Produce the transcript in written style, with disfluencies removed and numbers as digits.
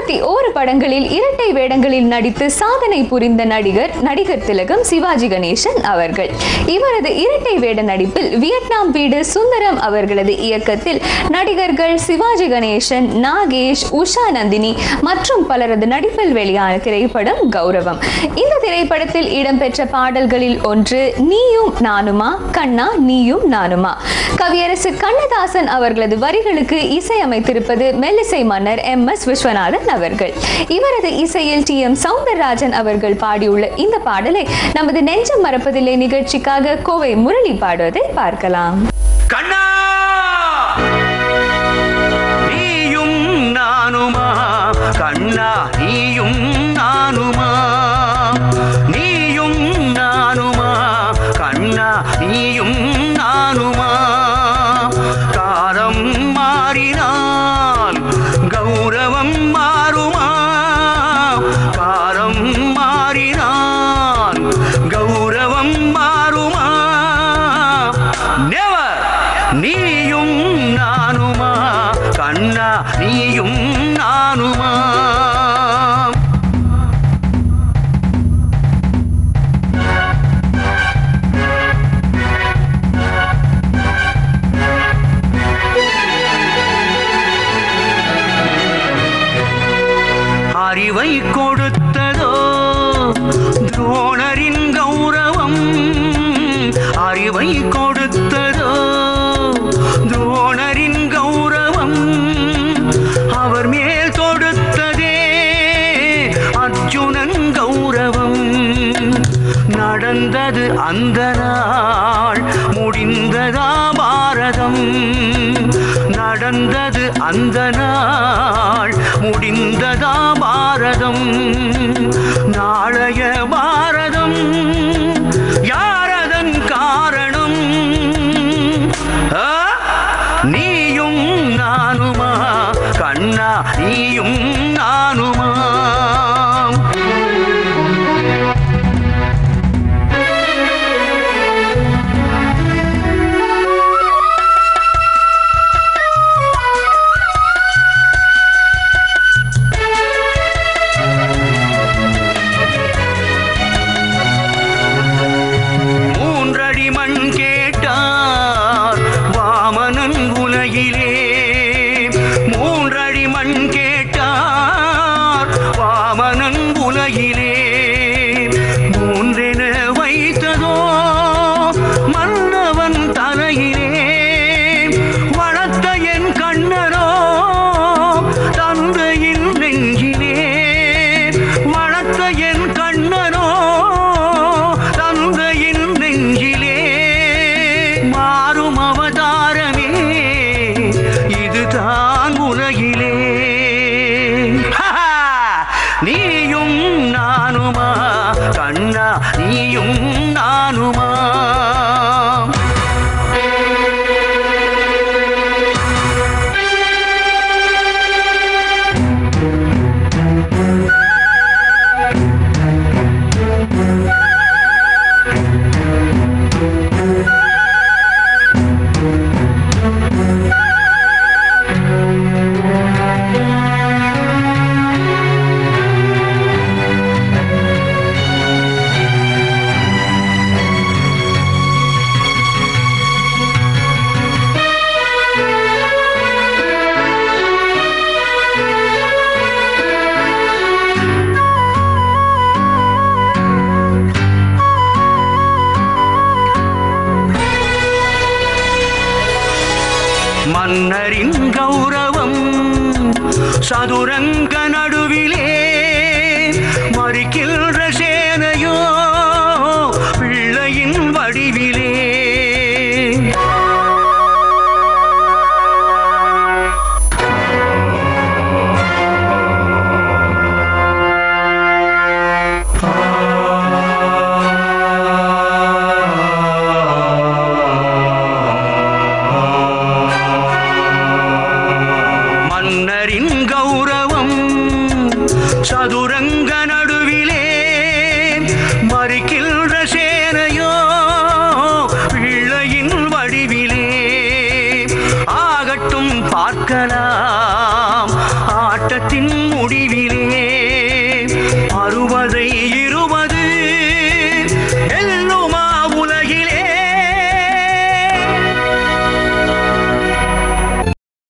51 படங்களில் இரட்டை வேடங்களில் நடித்து சாதனை புரிந்த நடிகர் திலகம் சிவாஜி கணேசன் அவர்கள். இவரது இரட்டை வேட நடிப்பில் வியட்நாம் வீடு சுந்தரம் அவர்களது இயக்கத்தில் நடிகர்கள் சிவாஜி கணேசன், நாகேஷ், உஷா நந்தினி மற்றும் பலரது நடிப்பில் வெளியான திரைப்படம் கௌரவம். இந்த திரைப்படத்தில் இடம்பெற்ற பாடல்களில் ஒன்று நீயும் நானுமா, கண்ணா நீயும் நானுமா. கவியரசு கண்ணதாசன் அவர்களது வரிகளுக்கு இசையமைத்திருப்பது மெல்லிசை மன்னர் MS விஸ்வநாதன் அவர்கள். இவரது இசையில் TM சௌந்தரராஜன் அவர்கள் பாடியுள்ள இந்த பாடலை நமது நெஞ்சம் மறப்பதில்லை நிகழ்ச்சிக்காக கோவை முரளி பாடுவதை பார்க்கலாம். கண்ணா நீயும் நானுமா, கண்ணா நீயும் நானுமா, நீயும் நானுமா, கண்ணா நீயும் நானுமா. காலம் மாறினால் கௌரவம் மாறுமா, காலம் மாறினால் கௌரவம் மாறுமா. நெவர். நீயும் நானுமா, கண்ணா நீயும் நானுமா. அறிவை கொடுத்ததோ துரோணரின் கௌரவம், அறிவை கொடுத்ததோ துரோணரின் கௌரவம். அவர் மேல் தொடுத்ததே அர்ஜுனன் கௌரவம். நடந்தது அந்த நாள், முடிந்ததா பாரதம். நடந்தது அந்த நாள், முடிந்ததா பாரதம். நாளைய பாரதம் யாரதன் காரணம்? நீயும் நானுமா, கண்ணா நீயும் நானுமா. நீயும் நானுமா, கண்ணா நீயும் நானுமா. மன்னரின் கௌரவம் சதுரங்க நடுவிலே மறிக்கின்ற சேனையோ பிள்ளையின் வடிவிலே. மன்னரின் கௌரவம் சதுரங்க நடுவிலே மறிக்கின்ற சேனையோ பிள்ளையின் வடிவிலே. ஆகட்டும் பார்க்கலாம் ஆட்டத்தின் முடிவிலே